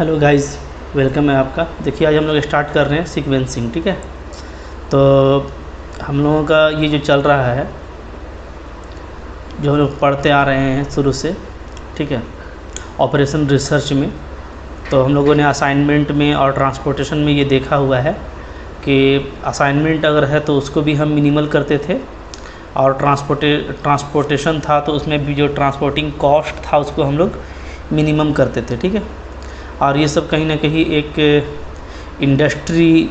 Hello guys, welcome है आपका। देखिए आज हम लोग स्टार्ट कर रहे हैं सीक्वेंसिंग। ठीक है, तो हम लोगों का ये जो चल रहा है, जो हम लोग पढ़ते आ रहे हैं शुरू से, ठीक है, ऑपरेशन रिसर्च में, तो हम लोगों ने असाइनमेंट में और ट्रांसपोर्टेशन में ये देखा हुआ है कि असाइनमेंट अगर है तो उसको भी हम मिनिमल करते थे, और ट्रांसपोर्टेशन था तो उसमें भी जो ट्रांसपोर्टिंग कॉस्ट था उसको हम लोग मिनिमम करते थे। ठीक है, और ये सब कहीं ना कहीं एक इंडस्ट्री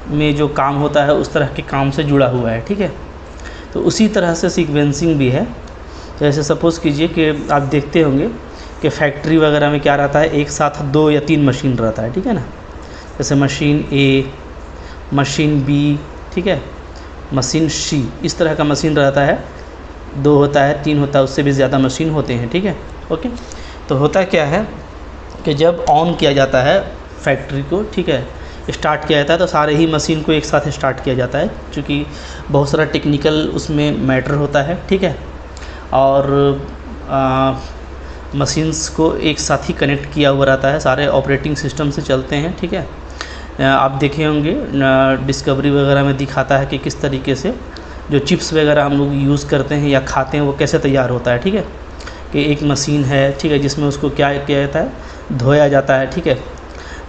में जो काम होता है उस तरह के काम से जुड़ा हुआ है। ठीक है, तो उसी तरह से सीक्वेंसिंग भी है। तो ऐसे सपोज़ कीजिए कि आप देखते होंगे कि फैक्ट्री वगैरह में क्या रहता है, एक साथ 2 या 3 मशीन रहता है। ठीक है ना, जैसे मशीन ए, मशीन बी, ठीक है, मशीन सी, इस तरह का मशीन रहता है। 2 होता है, 3 होता है, उससे भी ज़्यादा मशीन होते हैं। ठीक है, ओके। तो होता क्या है कि जब ऑन किया जाता है फैक्ट्री को, ठीक है, स्टार्ट किया जाता है, तो सारे ही मशीन को एक साथ स्टार्ट किया जाता है, क्योंकि बहुत सारा टेक्निकल उसमें मैटर होता है। ठीक है, और मशीन्स को एक साथ ही कनेक्ट किया हुआ रहता है, सारे ऑपरेटिंग सिस्टम से चलते हैं। ठीक है, आप देखे होंगे डिस्कवरी वगैरह में दिखाता है कि किस तरीके से जो चिप्स वगैरह हम लोग यूज़ करते हैं या खाते हैं वो कैसे तैयार होता है। ठीक है, कि एक मशीन है, ठीक है, जिसमें उसको क्या किया जाता है, धोया जाता है। ठीक है,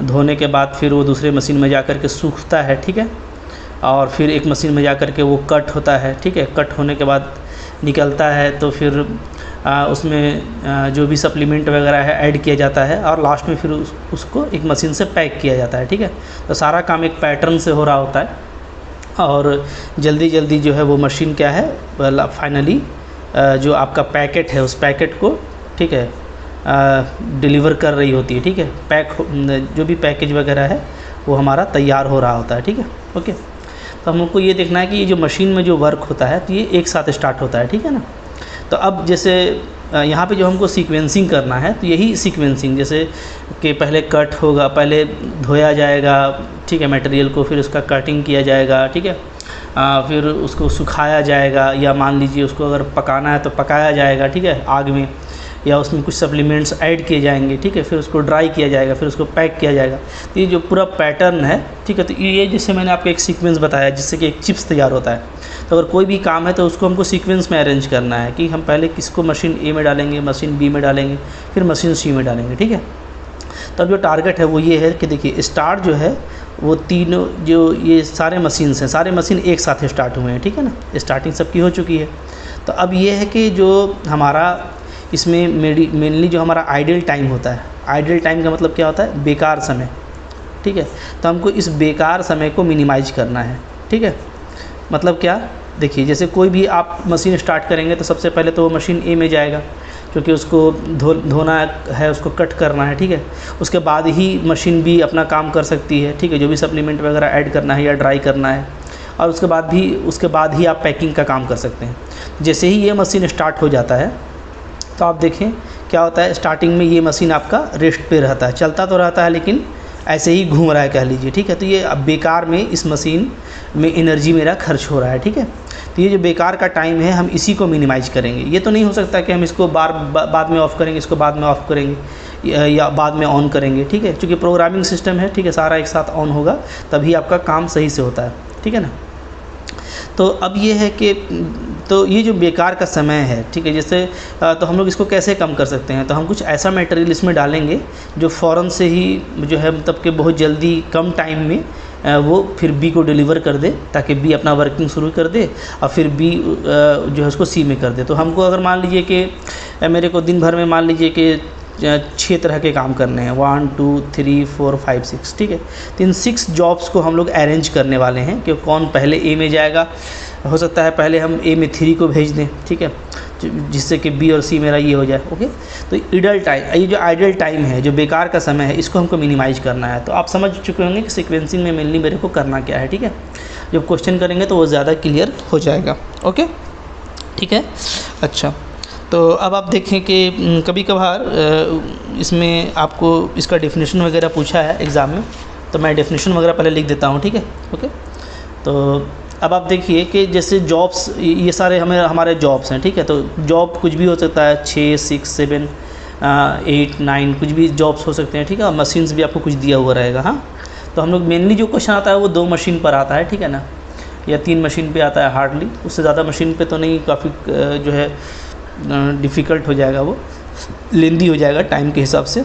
धोने के बाद फिर वो दूसरे मशीन में जा कर के सूखता है। ठीक है, और फिर एक मशीन में जा कर के वो कट होता है। ठीक है, कट होने के बाद निकलता है, तो फिर उसमें जो भी सप्लीमेंट वगैरह है ऐड किया जाता है, और लास्ट में फिर उसको एक मशीन से पैक किया जाता है। ठीक है, तो सारा काम एक पैटर्न से हो रहा होता है, और जल्दी जल्दी जो है वो मशीन क्या है, फाइनली जो आपका पैकेट है उस पैकेट को, ठीक है, डिलीवर कर रही होती है। ठीक है, जो भी पैकेज वगैरह है वो हमारा तैयार हो रहा होता है। ठीक है, ओके। तो हमको ये देखना है कि ये जो मशीन में जो वर्क होता है तो ये एक साथ स्टार्ट होता है। ठीक है ना, तो अब जैसे यहाँ पे जो हमको सीक्वेंसिंग करना है, तो यही सीक्वेंसिंग, जैसे कि पहले कट होगा, पहले धोया जाएगा, ठीक है, मटेरियल को, फिर उसका कटिंग किया जाएगा। ठीक है, फिर उसको सुखाया जाएगा, या मान लीजिए उसको अगर पकाना है तो पकाया जाएगा, ठीक है, आग में, या उसमें कुछ सप्लीमेंट्स ऐड किए जाएंगे। ठीक है, फिर उसको ड्राई किया जाएगा, फिर उसको पैक किया जाएगा। तो ये जो पूरा पैटर्न है, ठीक है, तो ये जैसे मैंने आपको एक सीक्वेंस बताया जिससे कि एक चिप्स तैयार होता है। तो अगर कोई भी काम है तो उसको हमको सीक्वेंस में अरेंज करना है कि हम पहले किसको मशीन ए में डालेंगे, मशीन बी में डालेंगे, फिर मशीन सी में डालेंगे। ठीक है, तब जो टारगेट है वो ये है कि देखिए स्टार्ट जो है वो तीनों, जो ये सारे मशीन्स हैं, सारे मशीन एक साथ स्टार्ट हुए हैं। ठीक है ना, स्टार्टिंग सबकी हो चुकी है। तो अब ये है कि जो हमारा इसमें मेनली जो हमारा आइडल टाइम होता है, आइडल टाइम का मतलब क्या होता है, बेकार समय। ठीक है, तो हमको इस बेकार समय को मिनिमाइज करना है। ठीक है, मतलब क्या, देखिए जैसे कोई भी आप मशीन स्टार्ट करेंगे तो सबसे पहले तो वो मशीन ए में जाएगा, क्योंकि उसको धोना है, उसको कट करना है। ठीक है, उसके बाद ही मशीन बी अपना काम कर सकती है। ठीक है, जो भी सप्लीमेंट वगैरह ऐड करना है या ड्राई करना है, और उसके बाद ही आप पैकिंग का काम कर सकते हैं। जैसे ही ये मशीन स्टार्ट हो जाता है तो आप देखें क्या होता है, स्टार्टिंग में ये मशीन आपका रेस्ट पे रहता है, चलता तो रहता है लेकिन ऐसे ही घूम रहा है कह लीजिए। ठीक है, तो ये अब बेकार में इस मशीन में एनर्जी मेरा खर्च हो रहा है। ठीक है, तो ये जो बेकार का टाइम है हम इसी को मिनिमाइज करेंगे। ये तो नहीं हो सकता कि हम इसको बाद में ऑफ़ करेंगे, इसको बाद में ऑफ़ करेंगे या बाद में ऑन करेंगे। ठीक है, क्योंकि प्रोग्रामिंग सिस्टम है, ठीक है, सारा एक साथ ऑन होगा तभी आपका काम सही से होता है। ठीक है ना, तो अब ये है कि तो ये जो बेकार का समय है, ठीक है, जैसे तो हम लोग इसको कैसे कम कर सकते हैं, तो हम कुछ ऐसा मटेरियल इसमें डालेंगे जो फ़ौरन से ही जो है मतलब कि बहुत जल्दी कम टाइम में वो फिर बी को डिलीवर कर दे, ताकि बी अपना वर्किंग शुरू कर दे और फिर बी जो है उसको सी में कर दे। तो हमको अगर मान लीजिए कि मेरे को दिन भर में मान लीजिए कि 6 तरह के काम करने हैं, 1 2 3 4 5 6, ठीक है, तो इन 6 जॉब्स को हम लोग अरेंज करने वाले हैं कि कौन पहले ए में जाएगा। हो सकता है पहले हम ए में 3 को भेज दें, ठीक है, जिससे कि बी और सी मेरा ये हो जाए। ओके, तो आइडल टाइम, ये जो आइडल टाइम है, जो बेकार का समय है, इसको हमको मिनिमाइज करना है। तो आप समझ चुके होंगे कि सीक्वेंसिंग में मेनली मेरे को करना क्या है। ठीक है, जब क्वेश्चन करेंगे तो वो ज़्यादा क्लियर हो जाएगा। ओके, ठीक है, अच्छा, तो अब आप देखें कि कभी कभार इसमें आपको इसका डेफिनेशन वगैरह पूछा है एग्ज़ाम में, तो मैं डेफिनेशन वगैरह पहले लिख देता हूँ। ठीक है, ओके, तो अब आप देखिए कि जैसे जॉब्स, ये सारे हमारे जॉब्स हैं। ठीक है, तो जॉब कुछ भी हो सकता है, 6 6 7 8 9 कुछ भी जॉब्स हो सकते हैं, ठीक है, और मशीन्स भी आपको कुछ दिया हुआ रहेगा। हाँ, तो हम लोग मेनली जो क्वेश्चन आता है वो 2 मशीन पर आता है, ठीक है ना, या 3 मशीन पे आता है हार्डली, उससे ज़्यादा मशीन पे तो नहीं, काफ़ी जो है डिफ़िकल्ट हो जाएगा, वो लेंदी हो जाएगा टाइम के हिसाब से।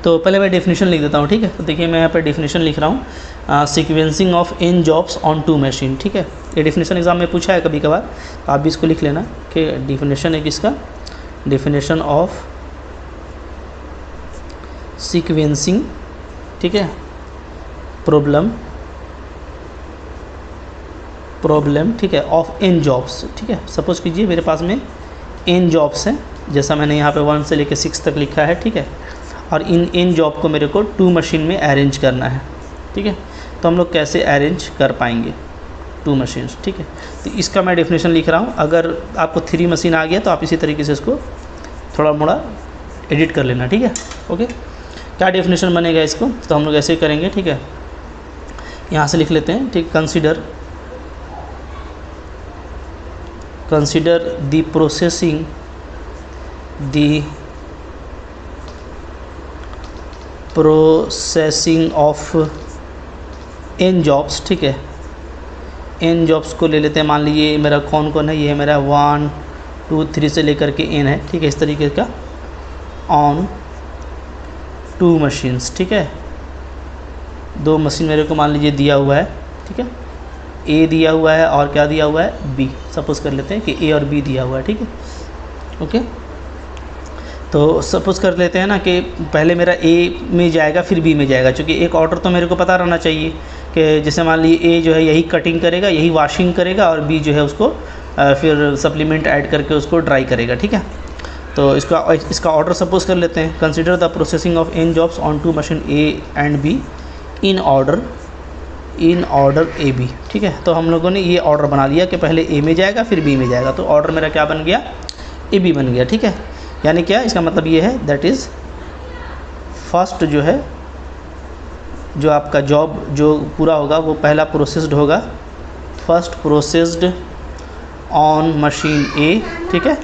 तो पहले मैं डेफिनेशन लिख देता हूँ, ठीक है। तो देखिए मैं यहाँ पर डेफिनेशन लिख रहा हूँ, sequencing of n jobs on 2 machine, ठीक है। ये डेफिनेशन एग्जाम में पूछा है कभी कभार, आप भी इसको लिख लेना कि डेफिनेशन है किसका, डेफिनेशन ऑफ सीक्वेंसिंग, ठीक है, प्रॉब्लम, ठीक है, ऑफ n जॉब्स, ठीक है। सपोज़ कीजिए मेरे पास में n जॉब्स हैं, जैसा मैंने यहाँ पे 1 से लेकर 6 तक लिखा है, ठीक है, और इन n जॉब को मेरे को 2 मशीन में अरेंज करना है, ठीक है। तो हम लोग कैसे अरेंज कर पाएंगे 2 मशीन्स, ठीक है। तो इसका मैं डेफिनेशन लिख रहा हूँ। अगर आपको 3 मशीन आ गया तो आप इसी तरीके से इसको थोड़ा मोड़ा एडिट कर लेना, ठीक है, ओके। क्या डेफिनेशन बनेगा इसको, तो हम लोग ऐसे करेंगे, ठीक है। यहाँ से लिख लेते हैं, ठीक, consider the processing of n jobs, ठीक है। n जॉब्स को ले लेते हैं, मान लीजिए मेरा कौन कौन है, ये मेरा 1 2 3 से लेकर के n है, ठीक है, इस तरीके का, ऑन 2 मशीन्स, ठीक है। 2 मशीन मेरे को मान लीजिए दिया हुआ है, ठीक है, A दिया हुआ है और क्या दिया हुआ है, B। सपोज़ कर लेते हैं कि A और B दिया हुआ है, ठीक है, ओके। तो सपोज़ कर लेते हैं ना कि पहले मेरा A में जाएगा फिर B में जाएगा, क्योंकि एक ऑर्डर तो मेरे को पता रहना चाहिए कि जैसे मान लीजिए A जो है यही कटिंग करेगा, यही वॉशिंग करेगा, और B जो है उसको फिर सप्लीमेंट ऐड करके उसको ड्राई करेगा, ठीक है। तो इसका ऑर्डर सपोज़ कर लेते हैं, consider the processing of n jobs on 2 machine A and B in order A B, ठीक है। तो हम लोगों ने ये ऑर्डर बना लिया कि पहले ए में जाएगा फिर बी में जाएगा, तो ऑर्डर मेरा क्या बन गया, ए बी बन गया, ठीक है। यानी क्या, इसका मतलब ये है दैट इज़ फर्स्ट जो है, जो आपका जॉब जो पूरा होगा वो पहला प्रोसेस्ड होगा, फर्स्ट प्रोसेस्ड ऑन मशीन ए, ठीक है।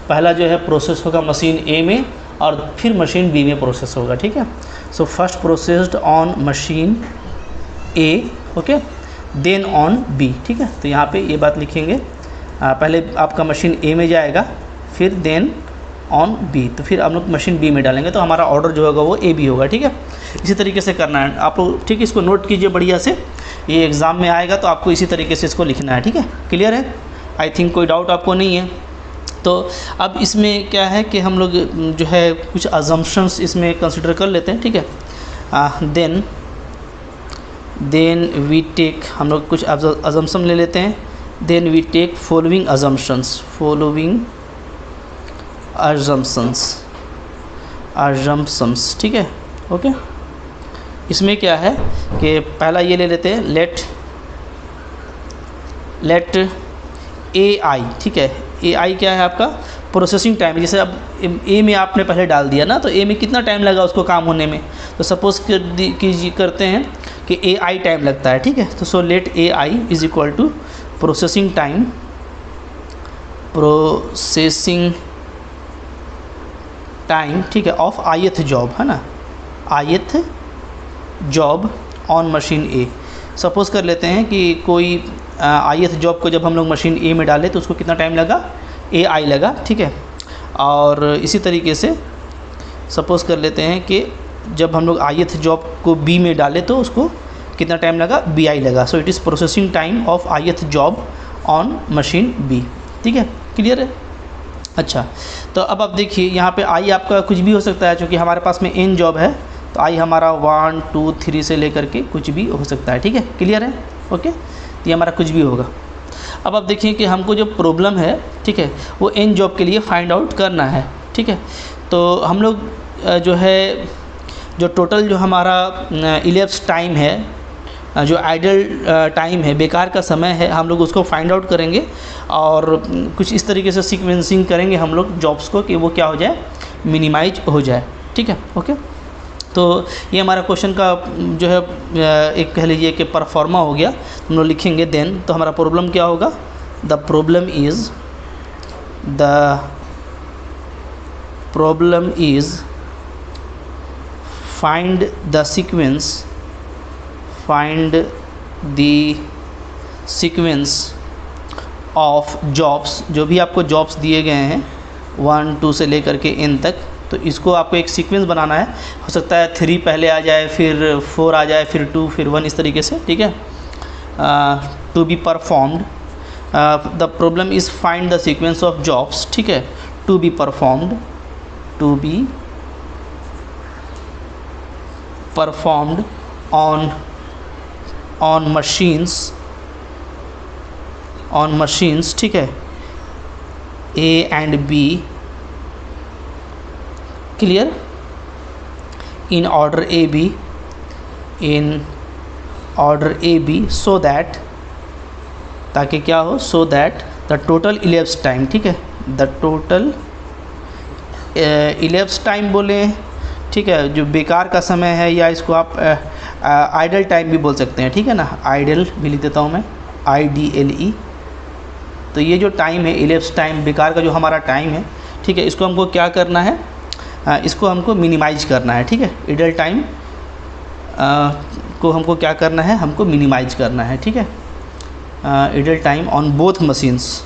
पहला जो है प्रोसेस होगा मशीन ए में और फिर मशीन बी में प्रोसेस होगा, ठीक है। So first processed on machine A, okay, then on B, ठीक है। तो यहाँ पे ये बात लिखेंगे, पहले आपका मशीन ए में जाएगा फिर देन ऑन बी, तो फिर हम लोग मशीन बी में डालेंगे, तो हमारा ऑर्डर जो होगा वो ए बी होगा, ठीक है। इसी तरीके से करना है आप लोग, ठीक है। इसको नोट कीजिए बढ़िया से, ये एग्ज़ाम में आएगा तो आपको इसी तरीके से इसको लिखना है, ठीक है। क्लियर है, आई थिंक कोई डाउट आपको नहीं है। तो अब इसमें क्या है कि हम लोग जो है कुछ अजम्पशंस इसमें कंसिडर कर लेते हैं, ठीक है। देन वी टेक, हम लोग कुछ अजम्पशन ले लेते हैं, then we take following assumptions, ठीक है, ओके। इसमें क्या है कि पहला ये ले लेते हैं, लेट ए आई, ठीक है। ए आई क्या है आपका, प्रोसेसिंग टाइम। जैसे अब ए में आपने पहले डाल दिया ना, तो ए में कितना टाइम लगा उसको काम होने में, तो सपोज़ करते हैं कि ए आई टाइम लगता है, ठीक है। तो so let A I is equal to processing time, ठीक है, ऑफ ith जॉब, है ना, ith job on machine A. Suppose कर लेते हैं कि कोई ith जॉब को जब हम लोग मशीन ए में डालें तो उसको कितना टाइम लगा, ए आई लगा, ठीक है। और इसी तरीके से सपोज़ कर लेते हैं कि जब हम लोग ith जॉब को बी में डालें तो उसको कितना टाइम लगा, बी आई लगा। So it is processing time of ith job on machine B, ठीक है। क्लियर है, अच्छा। तो अब आप देखिए यहाँ पे आई आपका कुछ भी हो सकता है, क्योंकि हमारे पास में n जॉब है, तो आई हमारा 1 2 3 से लेकर के कुछ भी हो सकता है, ठीक है। क्लियर है, ओके। तो ये हमारा कुछ भी होगा। अब आप देखिए कि हमको जो प्रॉब्लम है, ठीक है, वो n जॉब के लिए फाइंड आउट करना है, ठीक है। तो हम लोग जो है जो टोटल जो हमारा इलेप्स टाइम है, जो आइडल टाइम है, बेकार का समय है, हम लोग उसको फाइंड आउट करेंगे और कुछ इस तरीके से सीक्वेंसिंग करेंगे हम लोग जॉब्स को कि वो क्या हो जाए, मिनिमाइज हो जाए, ठीक है, ओके। तो ये हमारा क्वेश्चन का जो है एक कह लीजिए कि परफॉर्मा हो गया, हम लोग लिखेंगे देन। तो हमारा प्रॉब्लम क्या होगा, the problem is problem is find the sequence of jobs. जो भी आपको जॉब्स दिए गए हैं 1 2 से लेकर के n तक, तो इसको आपको एक सीक्वेंस बनाना है। हो सकता है 3 पहले आ जाए, फिर 4 आ जाए, फिर 2, फिर 1, इस तरीके से, ठीक है। To be performed, the problem is find the sequence of jobs, ठीक है, to be performed on machines, ठीक है, A and B, clear, in order A B so that, ताकि क्या हो, so that the total elapsed time, ठीक है, the total elapsed time बोले, ठीक है, जो बेकार का समय है, या इसको आप आइडल टाइम भी बोल सकते हैं, ठीक है ना, आइडल भी लिख देता हूँ मैं, IDLE। तो ये जो टाइम है, इलेप्स टाइम, बेकार का जो हमारा टाइम है, ठीक है, इसको हमको क्या करना है, इसको हमको मिनिमाइज करना है, ठीक है। इडल टाइम को हमको क्या करना है, हमको मिनिमाइज करना है, ठीक है। Idle time on both machines,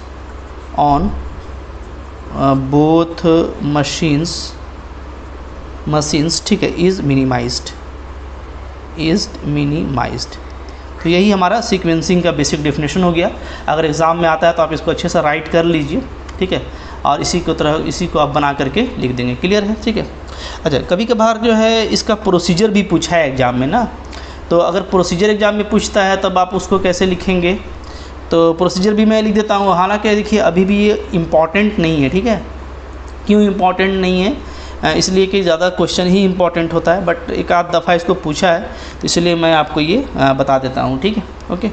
ठीक है, इज़ मिनिमाइज्ड। तो यही हमारा सीक्वेंसिंग का बेसिक डेफिनेशन हो गया। अगर एग्ज़ाम में आता है तो आप इसको अच्छे से राइट कर लीजिए, ठीक है, और इसी को आप बना करके लिख देंगे, क्लियर है, ठीक है। अच्छा, कभी कभार जो है इसका प्रोसीजर भी पूछा है एग्ज़ाम में ना, तो अगर प्रोसीजर एग्ज़ाम में पूछता है तब आप उसको कैसे लिखेंगे, तो प्रोसीजर भी मैं लिख देता हूँ। हालांकि देखिए अभी भी ये इम्पॉर्टेंट नहीं है, ठीक है। क्यों इम्पॉर्टेंट नहीं है? इसलिए कि ज़्यादा क्वेश्चन ही इम्पॉर्टेंट होता है, बट एक आध दफ़ा इसको पूछा है तो इसलिए मैं आपको ये बता देता हूँ, ठीक है, ओके।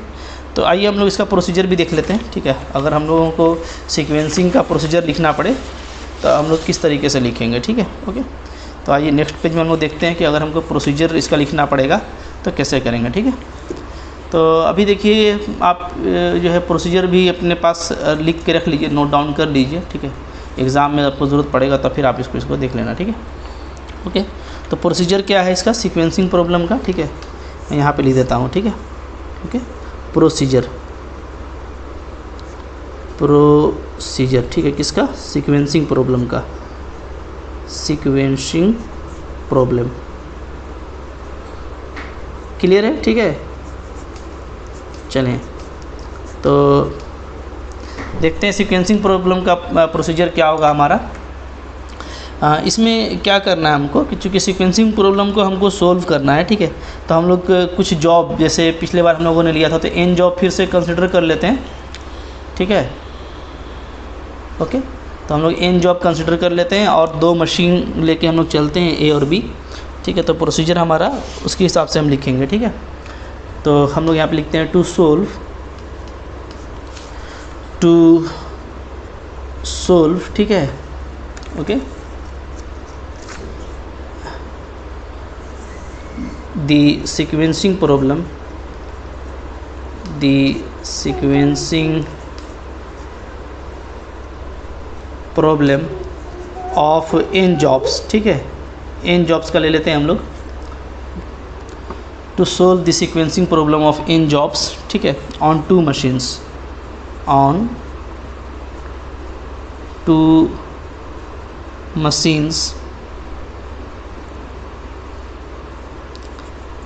तो आइए हम लोग इसका प्रोसीजर भी देख लेते हैं, ठीक है। अगर हम लोगों को सीक्वेंसिंग का प्रोसीजर लिखना पड़े तो हम लोग किस तरीके से लिखेंगे, ठीक है, ओके। तो आइए नेक्स्ट पेज में हम लोग देखते हैं कि अगर हमको प्रोसीजर इसका लिखना पड़ेगा तो कैसे करेंगे, ठीक है। तो अभी देखिए आप जो है प्रोसीजर भी अपने पास लिख के रख लीजिए, नोट डाउन कर लीजिए, ठीक है। एग्ज़ाम में आपको ज़रूरत पड़ेगा तो फिर आप इसको देख लेना, ठीक है, ओके। तो प्रोसीजर क्या है इसका, सीक्वेंसिंग प्रॉब्लम का, ठीक है, मैं यहाँ पे लिख देता हूँ, ठीक है, ओके। प्रोसीजर, ठीक है, किसका, सीक्वेंसिंग प्रॉब्लम का, सीक्वेंसिंग प्रॉब्लम, क्लियर है, ठीक है। चलें तो देखते हैं सीक्वेंसिंग प्रॉब्लम का प्रोसीजर क्या होगा हमारा। इसमें क्या करना है हमको कि चूँकि सीक्वेंसिंग प्रॉब्लम को हमको सोल्व करना है, ठीक है, तो हम लोग कुछ जॉब, जैसे पिछले बार हम लोगों ने लिया था तो n जॉब फिर से कंसिडर कर लेते हैं, ठीक है, ओके। तो हम लोग n जॉब कंसिडर कर लेते हैं और 2 मशीन लेके हम लोग चलते हैं A और B, ठीक है। तो प्रोसीजर हमारा उसके हिसाब से हम लिखेंगे, ठीक है। तो हम लोग यहाँ पे लिखते हैं टू सोल्व, ठीक है, okay, the sequencing problem of n jobs, ठीक है, n जॉब्स का ले लेते हैं हम लोग। To solve the sequencing problem of n jobs, ठीक है, on 2 machines, on 2 machines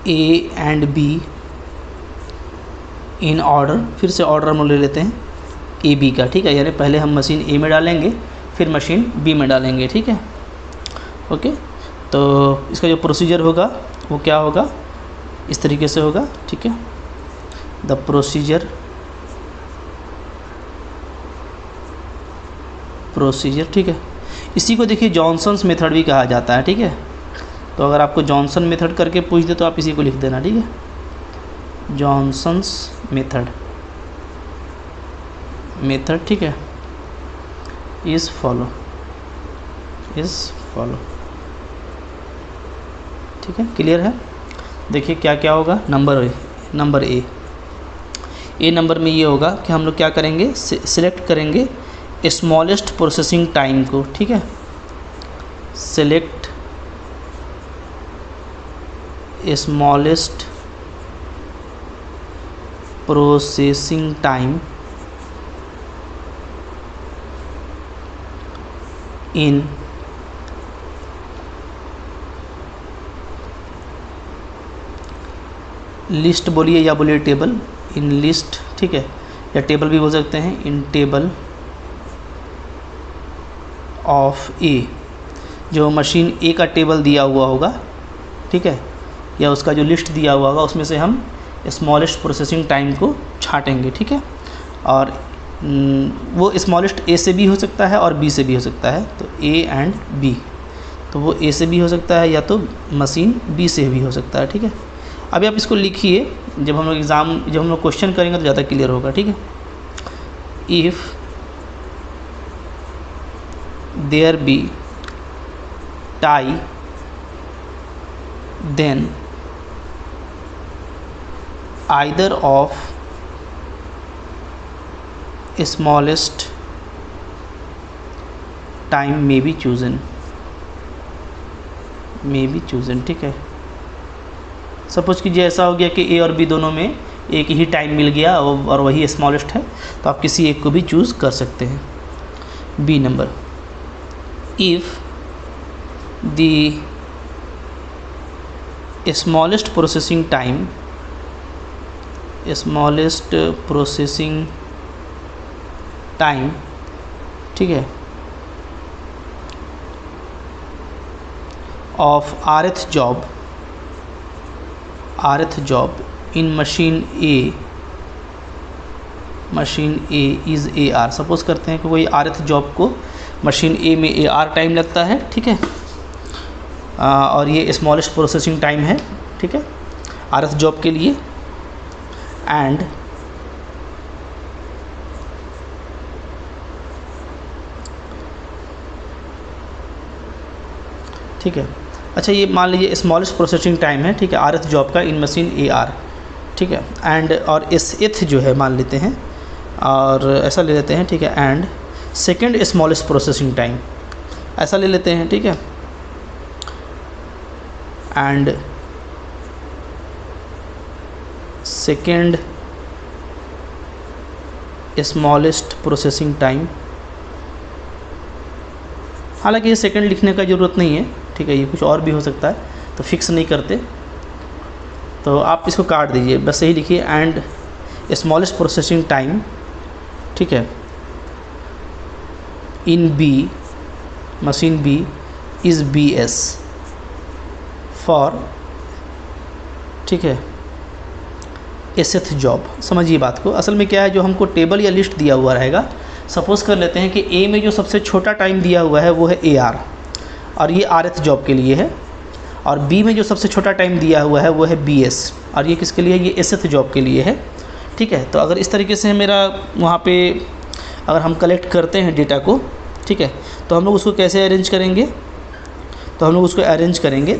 A and B in order, फिर से ऑर्डर हम ले लेते हैं ए बी का, ठीक है, यानी पहले हम मशीन ए में डालेंगे फिर मशीन बी में डालेंगे, ठीक है, ओके। तो इसका जो प्रोसीजर होगा वो क्या होगा, इस तरीके से होगा, ठीक है। द प्रोसीजर, ठीक है। इसी को देखिए जॉनसन्स मेथड भी कहा जाता है, ठीक है। तो अगर आपको जॉनसन मेथड करके पूछ दे तो आप इसी को लिख देना, ठीक है, जॉनसन्स मेथड, ठीक है, इज़ फॉलो, ठीक है, क्लियर है। देखिए क्या क्या होगा, नंबर ए नंबर में ये होगा कि हम लोग क्या करेंगे, सिलेक्ट करेंगे स्मॉलेस्ट प्रोसेसिंग टाइम को, ठीक है, select smallest processing time in list बोलिए या बोलिए टेबल, इन लिस्ट, ठीक है, या टेबल भी बोल सकते हैं, इन टेबल ऑफ ए, जो मशीन ए का टेबल दिया हुआ होगा, ठीक है, या उसका जो लिस्ट दिया हुआ होगा उसमें से हम स्मॉलेस्ट प्रोसेसिंग टाइम को छाँटेंगे, ठीक है। और वो स्मॉलेस्ट ए से भी हो सकता है और बी से भी हो सकता है, तो ए एंड बी, तो वो ए से भी हो सकता है या तो मशीन बी से भी हो सकता है, ठीक है। अभी आप इसको लिखिए, जब हम लोग क्वेश्चन करेंगे तो ज़्यादा क्लियर होगा, ठीक है। If there be tie then either of smallest time may be chosen, ठीक है। सपोज कीजिए ऐसा हो गया कि ए और बी दोनों में एक ही टाइम मिल गया और वही स्मॉलेस्ट है, तो आप किसी एक को भी चूज़ कर सकते हैं। B number, if the smallest processing time, ठीक है, of rth job in machine A is AR। Suppose करते हैं कि कोई rth जॉब को मशीन ए में AR टाइम लगता है, ठीक है, और ये स्मॉलेस्ट प्रोसेसिंग टाइम है, ठीक है, rth जॉब के लिए। एंड ठीक है, अच्छा ये मान लीजिए स्मॉलेस्ट प्रोसेसिंग टाइम है, ठीक है, rth जॉब का इन मशीन AR, ठीक है, एंड और th जो है मान लेते हैं और ऐसा ले लेते हैं, ठीक है, and second smallest processing time ऐसा ले लेते हैं, ठीक है, and second smallest processing time. हालांकि ये सेकंड लिखने का ज़रूरत नहीं है, ठीक है, ये कुछ और भी हो सकता है, तो फिक्स नहीं करते, तो आप इसको काट दीजिए, बस यही लिखिए, एंड स्मॉलेस्ट प्रोसेसिंग टाइम, ठीक है, in B machine B is BS for, ठीक है, एसथ जॉब। समझिए बात को, असल में क्या है, जो हमको टेबल या लिस्ट दिया हुआ रहेगा, सपोज़ कर लेते हैं कि ए में जो सबसे छोटा टाइम दिया हुआ है वो है AR और ये rth जॉब के लिए है, और बी में जो सबसे छोटा टाइम दिया हुआ है वो है BS और ये किसके लिए है, ये एसथ जॉब के लिए है, ठीक है। तो अगर इस तरीके से मेरा वहाँ पे अगर हम कलेक्ट करते हैं डेटा को, ठीक है, तो हम लोग उसको कैसे अरेंज करेंगे, तो हम लोग उसको अरेंज करेंगे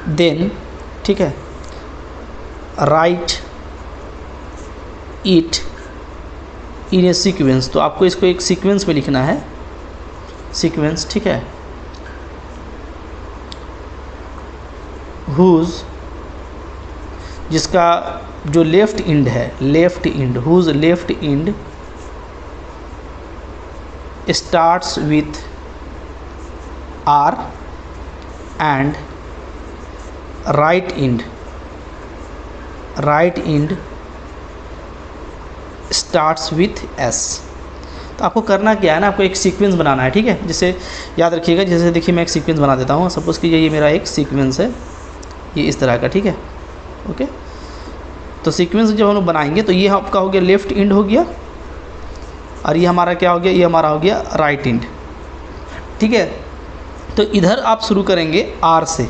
देन ठीक है, right it in A sequence. तो आपको इसको एक सीक्वेंस में लिखना है, सीक्वेंस, ठीक है, हुज, जिसका जो लेफ्ट इंड है, whose left end starts with R and right end starts with S। तो आपको करना क्या है ना, आपको एक सीक्वेंस बनाना है, ठीक है, जिसे याद रखिएगा, जैसे देखिए मैं एक सीक्वेंस बना देता हूँ, सपोज़ कीजिए ये मेरा एक सीक्वेंस है, ये इस तरह का, ठीक है, ओके। तो सीक्वेंस जब हम लोग बनाएंगे तो ये आपका हो गया लेफ्ट इंड हो गया, और ये हमारा क्या हो गया, ये हमारा हो गया राइट इंड, ठीक है। तो इधर आप शुरू करेंगे R से,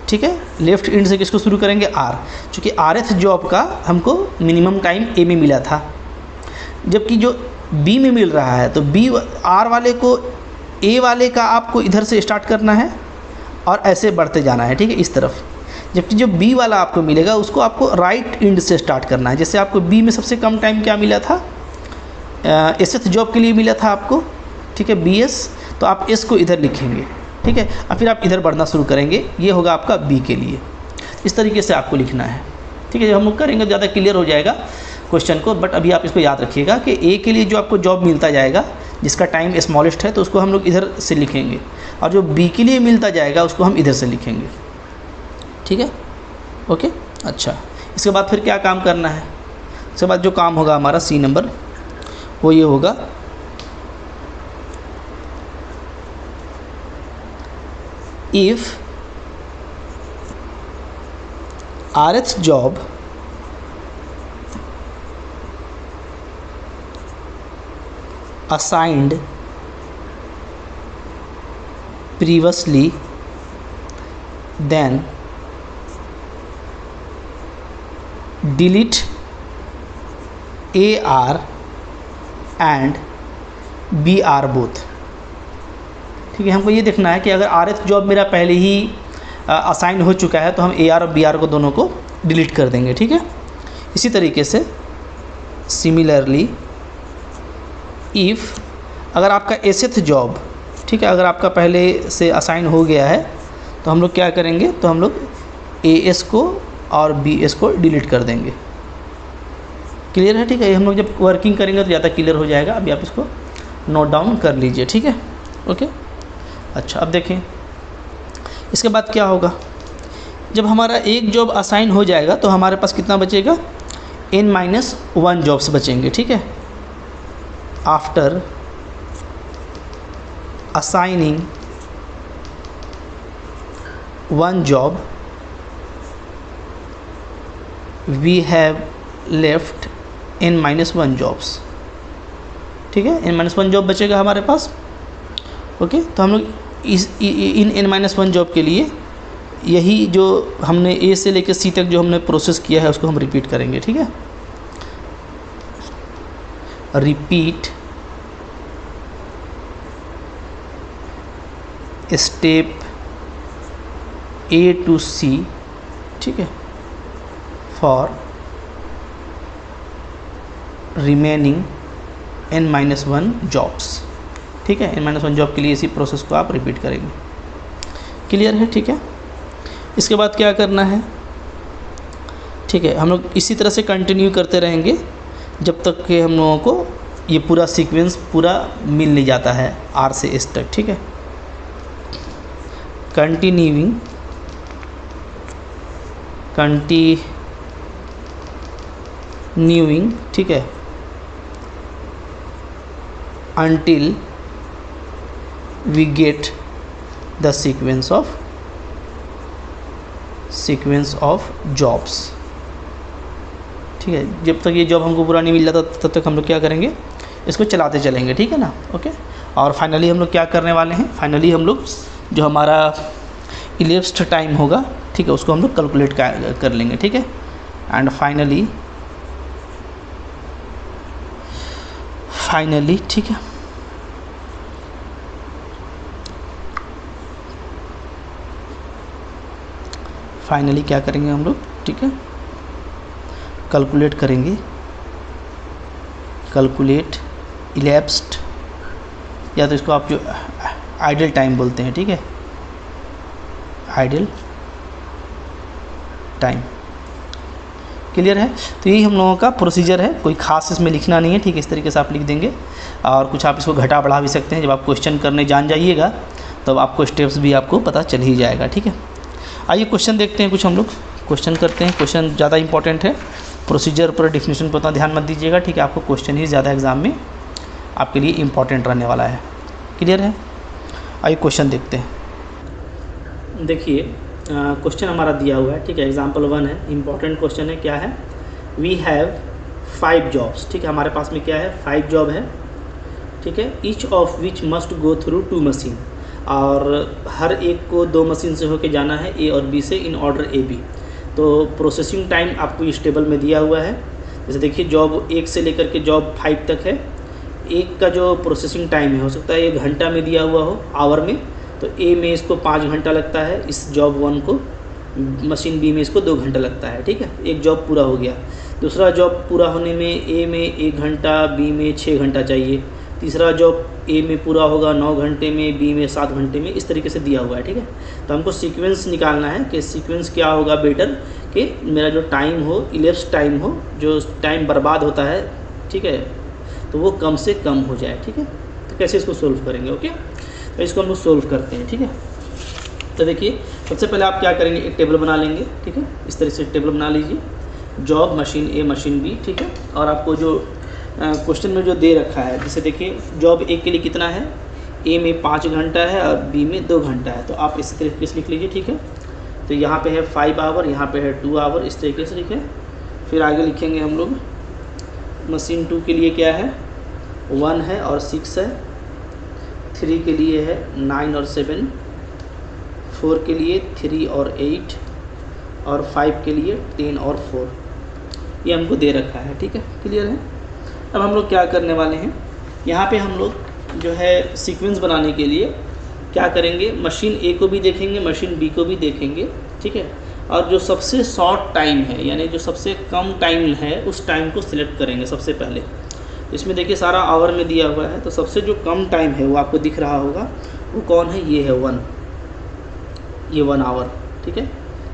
ठीक है, लेफ्ट इंड से किसको शुरू करेंगे, R, चूँकि rth जॉब का हमको मिनिमम टाइम A में मिला था, जबकि जो B में मिल रहा है, तो B R वाले को A वाले का आपको इधर से स्टार्ट करना है और ऐसे बढ़ते जाना है, ठीक है, इस तरफ, जबकि जो B वाला आपको मिलेगा उसको आपको राइट इंड से स्टार्ट करना है। जैसे आपको B में सबसे कम टाइम क्या मिला था, एसथ जॉब के लिए मिला था आपको ठीक है, BS, तो आप S को इधर लिखेंगे, ठीक है, और फिर आप इधर बढ़ना शुरू करेंगे, ये होगा आपका B के लिए। इस तरीके से आपको लिखना है, ठीक है। जब हम लोग करेंगे ज़्यादा क्लियर हो जाएगा क्वेश्चन को, बट अभी आप इसको याद रखिएगा कि A के लिए जो आपको जॉब मिलता जाएगा जिसका टाइम स्मॉलेस्ट है तो उसको हम लोग इधर से लिखेंगे, और जो B के लिए मिलता जाएगा उसको हम इधर से लिखेंगे, ठीक है, ओके। अच्छा, इसके बाद फिर क्या काम करना है? इसके बाद जो काम होगा हमारा C नंबर वो ये होगा, if rth job assigned previously, then delete AR and BR both। ठीक है, हमको ये देखना है कि अगर RF जॉब मेरा पहले ही असाइन हो चुका है तो हम AR और BR को दोनों को डिलीट कर देंगे, ठीक है। इसी तरीके से सिमिलरली इफ़ अगर आपका एसथ जॉब, ठीक है, अगर आपका पहले से असाइन हो गया है तो हम लोग क्या करेंगे, तो हम लोग AS को और BS को डिलीट कर देंगे। क्लियर है, ठीक है। हम लोग जब वर्किंग करेंगे तो ज़्यादा क्लियर हो जाएगा। अभी आप इसको नोट डाउन कर लीजिए, ठीक है, ओके। अच्छा, अब देखें इसके बाद क्या होगा। जब हमारा एक जॉब असाइन हो जाएगा तो हमारे पास कितना बचेगा, n-1 जॉब्स बचेंगे, ठीक है। After assigning 1 job we have left n-1 jobs, ठीक है। n-1 जॉब बचेगा हमारे पास, ओके। तो हम लोग इन n-1 जॉब के लिए यही जो हमने A से लेकर C तक जो हमने प्रोसेस किया है उसको हम रिपीट करेंगे, ठीक है। Repeat step A to C, ठीक है, फॉर रिमेनिंग n-1 जॉब्स, ठीक है। n-1 जॉब के लिए इसी प्रोसेस को आप रिपीट करेंगे। क्लियर है, ठीक है। इसके बाद क्या करना है, ठीक है, हम लोग इसी तरह से कंटिन्यू करते रहेंगे जब तक कि हम लोगों को ये पूरा सीक्वेंस पूरा मिल नहीं जाता है R से S तक, ठीक है। कंटिन्यूइंग ठीक है, until we get the sequence of jobs, ठीक है। जब तक ये जॉब हमको पूरा नहीं मिल जाता तब तक हम लोग क्या करेंगे, इसको चलाते चलेंगे, ठीक है ना, ओके। और फाइनली हम लोग क्या करने वाले हैं, फाइनली हम लोग जो हमारा इलेप्स्ड टाइम होगा, ठीक है, उसको हम लोग कैलकुलेट कर लेंगे, ठीक है। एंड फाइनली ठीक है, फाइनली क्या करेंगे हम लोग, ठीक है, कैलकुलेट करेंगे, कैलकुलेट इलेप्स्ड, या तो इसको आप जो आइडल टाइम बोलते हैं, ठीक है, आइडल टाइम। क्लियर है। तो यही हम लोगों का प्रोसीजर है, कोई खास इसमें लिखना नहीं है, ठीक है। इस तरीके से आप लिख देंगे और कुछ आप इसको घटा बढ़ा भी सकते हैं। जब आप क्वेश्चन करने जान जाइएगा तब आपको स्टेप्स भी आपको पता चल ही जाएगा, ठीक है। आइए क्वेश्चन देखते हैं, कुछ हम लोग क्वेश्चन करते हैं। क्वेश्चन ज़्यादा इंपॉर्टेंट है, प्रोसीजर पर डेफिनेशन पर उतना ध्यान मत दीजिएगा, ठीक है। आपको क्वेश्चन ही ज़्यादा एग्जाम में आपके लिए इंपॉर्टेंट रहने वाला है। क्लियर है। आइए क्वेश्चन देखते हैं। देखिए क्वेश्चन हमारा दिया हुआ है, ठीक है, एग्जाम्पल 1 है, इंपॉर्टेंट क्वेश्चन है। क्या है, वी हैव 5 जॉब्स, ठीक है, हमारे पास में क्या है, 5 जॉब है, ठीक है। Each of which must go through 2 machine, और हर एक को 2 मशीन से होके जाना है, A और B से, इन ऑर्डर AB। तो प्रोसेसिंग टाइम आपको इस टेबल में दिया हुआ है। जैसे देखिए जॉब 1 से लेकर के जॉब 5 तक है, एक का जो प्रोसेसिंग टाइम है हो सकता है 1 घंटा में दिया हुआ हो, आवर में, तो A में इसको 5 घंटा लगता है, इस जॉब 1 को, मशीन B में इसको 2 घंटा लगता है, ठीक है। एक जॉब पूरा हो गया। दूसरा जॉब पूरा होने में A में 1 घंटा, B में 6 घंटा चाहिए, तीसरा जॉब ए में पूरा होगा 9 घंटे में, बी में 7 घंटे में, इस तरीके से दिया हुआ है, ठीक है। तो हमको सीक्वेंस निकालना है कि सीक्वेंस क्या होगा बेटर, कि मेरा जो टाइम हो, इलेप्स टाइम हो, जो टाइम बर्बाद होता है, ठीक है, तो वो कम से कम हो जाए, ठीक है। तो कैसे इसको सोल्व करेंगे, ओके। तो इसको हम लोग सोल्व करते हैं, ठीक है। तो देखिए सबसे पहले आप क्या करेंगे, एक टेबल बना लेंगे, ठीक है। इस तरह से टेबल बना लीजिए, जॉब मशीन ए मशीन बी, ठीक है। और आपको जो क्वेश्चन में जो दे रखा है, जैसे देखिए जॉब ए के लिए कितना है, ए में 5 घंटा है और बी में 2 घंटा है, तो आप इस तरीके से लिख लीजिए, ठीक है। तो यहाँ पे है 5 आवर, यहाँ पे है 2 आवर, इस तरीके से, ठीक है। फिर आगे लिखेंगे हम लोग मशीन 2 के लिए क्या है, 1 है और 6 है, 3 के लिए है 9 और 7, 4 के लिए 3 और 8, और 5 के लिए 10 और 4, ये हमको दे रखा है, ठीक है, क्लियर है। अब हम लोग क्या करने वाले हैं, यहाँ पे हम लोग जो है सीक्वेंस बनाने के लिए क्या करेंगे, मशीन ए को भी देखेंगे, मशीन बी को भी देखेंगे, ठीक है। और जो सबसे शॉर्ट टाइम है, यानी जो सबसे कम टाइम है, उस टाइम को सिलेक्ट करेंगे सबसे पहले। इसमें देखिए सारा आवर में दिया हुआ है, तो सबसे जो कम टाइम है वो आपको दिख रहा होगा, वो कौन है, ये है 1, ये 1 आवर, ठीक है।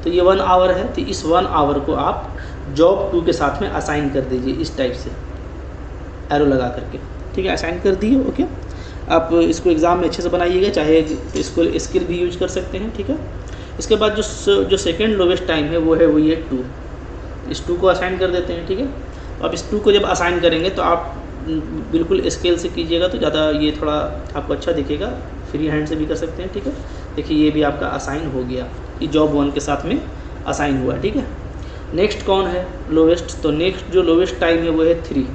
तो ये 1 आवर है, तो इस 1 आवर को आप जॉब 2 के साथ में असाइन कर दीजिए, इस टाइप से एरो लगा करके, ठीक है, असाइन कर दिए, ओके। आप इसको एग्ज़ाम में अच्छे से बनाइएगा, चाहे इसको स्किल भी यूज कर सकते हैं, ठीक है। इसके बाद जो सेकेंड लोवेस्ट टाइम है वो है 2, इस 2 को असाइन कर देते हैं, ठीक है। तो अब इस 2 को जब असाइन करेंगे तो आप बिल्कुल स्केल से कीजिएगा, तो ज़्यादा ये थोड़ा आपको अच्छा दिखेगा, फ्री हैंड से भी कर सकते हैं, ठीक है। देखिए ये भी आपका असाइन हो गया, ये जॉब 1 के साथ में असाइन हुआ, ठीक है। नेक्स्ट कौन है, लोवेस्ट, तो नेक्स्ट जो लोवेस्ट टाइम है वो है 3,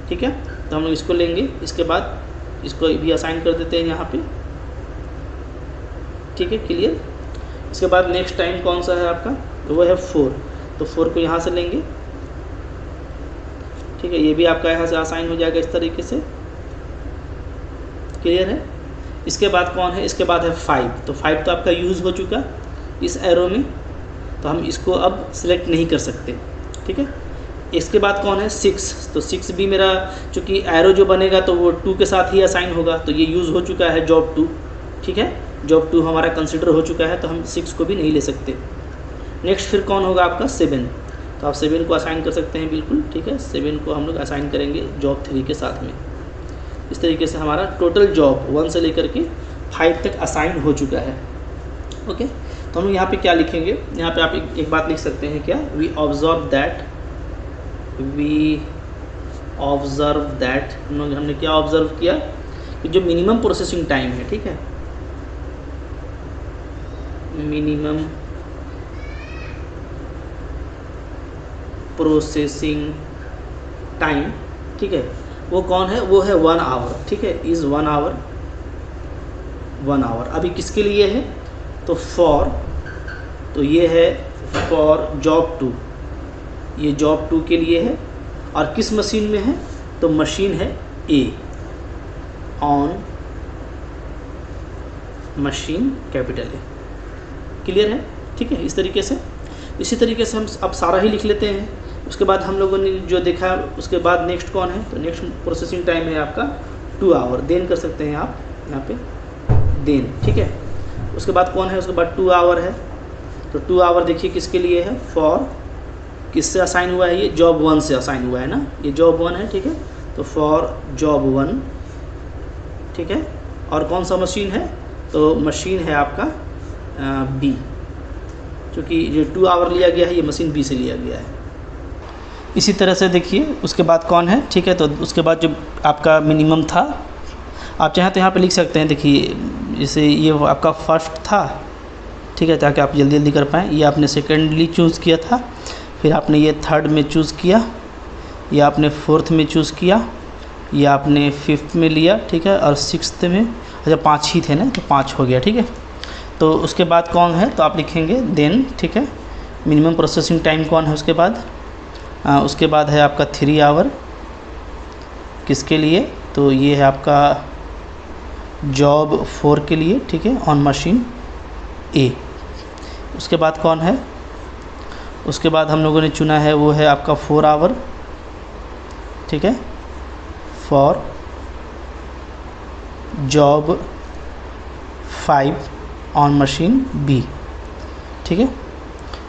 ठीक है। तो हम लोग इसको लेंगे, इसके बाद इसको भी असाइन कर देते हैं यहाँ पे, ठीक है, क्लियर। इसके बाद नेक्स्ट टाइम कौन सा है आपका, तो वो है 4, तो 4 को यहाँ से लेंगे, ठीक है, ये भी आपका यहाँ से असाइन हो जाएगा इस तरीके से, क्लियर है। इसके बाद कौन है, इसके बाद है 5, तो 5 तो आपका यूज़ हो चुका इस एरो में, तो हम इसको अब सिलेक्ट नहीं कर सकते, ठीक है। इसके बाद कौन है 6, तो 6 भी मेरा, चूँकि एरो जो बनेगा तो वो 2 के साथ ही असाइन होगा, तो ये यूज़ हो चुका है जॉब 2, ठीक है, जॉब 2 हमारा कंसिडर हो चुका है, तो हम 6 को भी नहीं ले सकते। नेक्स्ट फिर कौन होगा आपका 7, तो आप 7 को असाइन कर सकते हैं बिल्कुल, ठीक है। 7 को हम लोग असाइन करेंगे जॉब 3 के साथ में। इस तरीके से हमारा टोटल जॉब 1 से लेकर के 5 तक असाइन हो चुका है, ओके। तो हम लोग यहाँ पे क्या लिखेंगे, यहाँ पे आप एक बात लिख सकते हैं, क्या, वी ऑब्जर्व दैट, हमने क्या ऑब्जर्व किया कि जो मिनिमम प्रोसेसिंग टाइम है, ठीक है, मिनिमम प्रोसेसिंग टाइम, ठीक है, वो कौन है, वो है 1 आवर, ठीक है, इज़ 1 आवर, 1 आवर। अभी किसके लिए है, तो फॉर, तो ये है फॉर जॉब 2, ये जॉब 2 के लिए है, और किस मशीन में है, तो मशीन है A, on machine capital A, clear है, ठीक है। इस तरीके से, इसी तरीके से हम अब सारा ही लिख लेते हैं। उसके बाद हम लोगों ने जो देखा, उसके बाद नेक्स्ट कौन है, तो नेक्स्ट प्रोसेसिंग टाइम है आपका 2 आवर, देन कर सकते हैं आप यहाँ पे देन, ठीक है। उसके बाद कौन है, उसके बाद 2 आवर है, तो 2 आवर देखिए किसके लिए है, फॉर, किससे असाइन हुआ है, ये जॉब 1 से असाइन हुआ है ना, ये जॉब 1 है, ठीक है, तो फॉर जॉब 1, ठीक है। और कौन सा मशीन है, तो मशीन है आपका बी, क्योंकि ये 2 आवर लिया गया है, ये मशीन बी से लिया गया है। इसी तरह से देखिए उसके बाद कौन है, ठीक है। तो उसके बाद जो आपका मिनिमम था, आप चाहें तो यहाँ पे लिख सकते हैं, देखिए जैसे ये आपका फर्स्ट था, ठीक है, ताकि आप जल्दी जल्दी कर पाएँ। ये आपने सेकेंडली चूज़ किया था, फिर आपने ये थर्ड में चूज़ किया, ये आपने फोर्थ में चूज़ किया, ये आपने फिफ्थ में लिया, ठीक है, और सिक्स्थ में, अच्छा 5 ही थे ना, तो 5 हो गया, ठीक है। तो उसके बाद कौन है, तो आप लिखेंगे देन, ठीक है, मिनिमम प्रोसेसिंग टाइम कौन है उसके बाद, उसके बाद है आपका 3 आवर, किसके लिए, तो ये है आपका जॉब 4 के लिए, ठीक है, ऑन मशीन ए। उसके बाद कौन है, उसके बाद हम लोगों ने चुना है वो है आपका 4 आवर, ठीक है, for job 5 on machine B, ठीक है।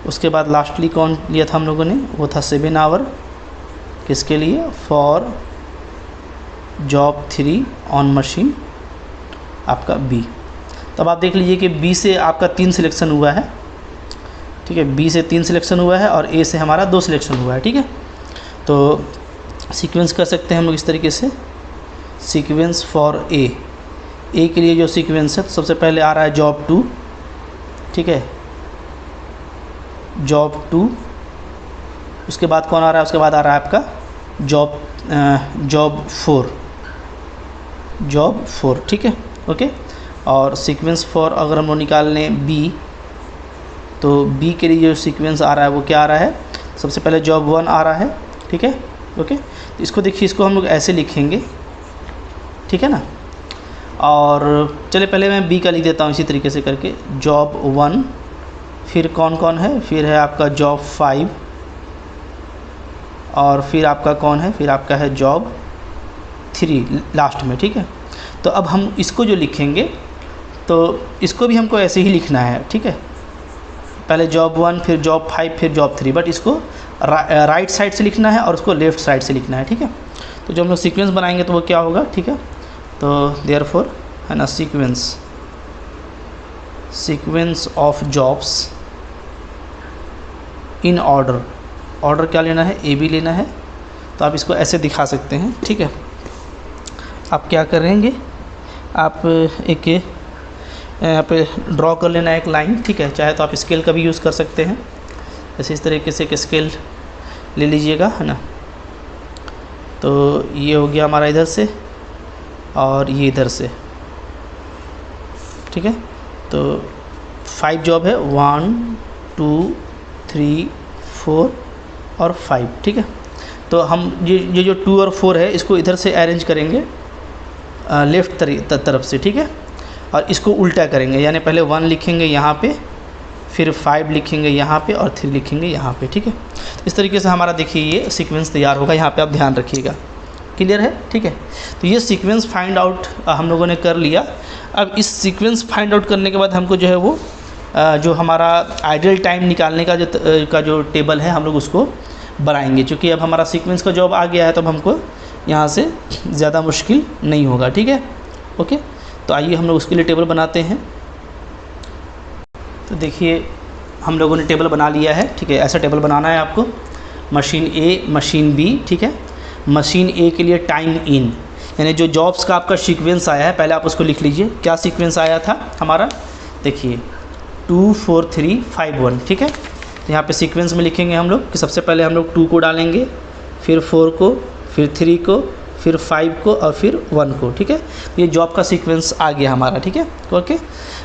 उसके बाद लास्टली कौन लिया था हम लोगों ने, वो था 7 आवर किसके लिए, फॉर जॉब 3 ऑन मशीन आपका बी। तब आप देख लीजिए कि बी से आपका 3 सिलेक्शन हुआ है, ठीक है, बी से 3 सिलेक्शन हुआ है और ए से हमारा 2 सिलेक्शन हुआ है, ठीक है। तो सीक्वेंस कर सकते हैं हम लोग इस तरीके से, सीक्वेंस फॉर ए के लिए जो सीक्वेंस है, तो सबसे पहले आ रहा है जॉब 2, ठीक है, जॉब 2। उसके बाद कौन आ रहा है, उसके बाद आ रहा है आपका जॉब 4, ठीक है, ओके। और सीक्वेंस फॉर अगर हम लोग निकाल लें बी, तो बी के लिए जो सीक्वेंस आ रहा है वो क्या आ रहा है, सबसे पहले जॉब 1 आ रहा है, ठीक है, ओके। तो इसको देखिए, इसको हम लोग ऐसे लिखेंगे, ठीक है ना। और चलिए पहले मैं बी का लिख देता हूँ इसी तरीके से करके, जॉब 1, फिर कौन कौन है, फिर है आपका जॉब 5, और फिर आपका कौन है, फिर आपका है जॉब 3 लास्ट में, ठीक है। तो अब हम इसको जो लिखेंगे, तो इसको भी हमको ऐसे ही लिखना है, ठीक है, पहले जॉब 1, फिर जॉब 5, फिर जॉब 3, बट इसको राइट साइड से लिखना है और उसको लेफ़्ट साइड से लिखना है, ठीक है। तो जब हम लोग सीक्वेंस बनाएंगे तो वो क्या होगा, ठीक है। तो देयरफॉर है ना, sequence of jobs in order क्या लेना है, ए बी लेना है। तो आप इसको ऐसे दिखा सकते हैं, ठीक है। आप क्या करेंगे, आप एक यहाँ पे ड्रॉ कर लेना है एक लाइन, ठीक है, चाहे तो आप स्केल का भी यूज़ कर सकते हैं, ऐसे इस तरीके से एक स्केल ले लीजिएगा, है ना। तो ये हो गया हमारा इधर से और ये इधर से, ठीक है। तो 5 जॉब है, 1 2 3 4 और 5, ठीक है। तो हम ये जो 2 और 4 है इसको इधर से अरेंज करेंगे लेफ़्ट तरफ से, ठीक है, और इसको उल्टा करेंगे, यानी पहले 1 लिखेंगे यहाँ पे, फिर 5 लिखेंगे यहाँ पे और 3 लिखेंगे यहाँ पे, ठीक है। इस तरीके से हमारा देखिए ये सीक्वेंस तैयार होगा, यहाँ पे आप ध्यान रखिएगा, क्लियर है, ठीक है। तो ये सीक्वेंस फाइंड आउट हम लोगों ने कर लिया। अब इस सीक्वेंस फाइंड आउट करने के बाद हमको जो है वो जो हमारा आइडियल टाइम निकालने का जो टेबल है हम लोग उसको बनाएंगे, क्योंकि अब हमारा सीक्वेंस का जॉब आ गया है, तब हमको यहाँ से ज़्यादा मुश्किल नहीं होगा, ठीक है, ओके। तो आइए हम लोग उसके लिए टेबल बनाते हैं। तो देखिए हम लोगों ने टेबल बना लिया है, ठीक है। ऐसा टेबल बनाना है आपको, मशीन ए, मशीन बी, ठीक है। मशीन ए के लिए टाइम इन, यानी जो जॉब्स का आपका सीक्वेंस आया है, पहले आप उसको लिख लीजिए, क्या सीक्वेंस आया था हमारा, देखिए 2 4 3 5 1, ठीक है। तो यहाँ पे सीक्वेंस में लिखेंगे हम लोग कि सबसे पहले हम लोग 2 को डालेंगे, फिर 4 को, फिर 3 को, फिर 5 को और फिर 1 को, ठीक है। ये जॉब का सीक्वेंस आ गया हमारा, ठीक है, ओके।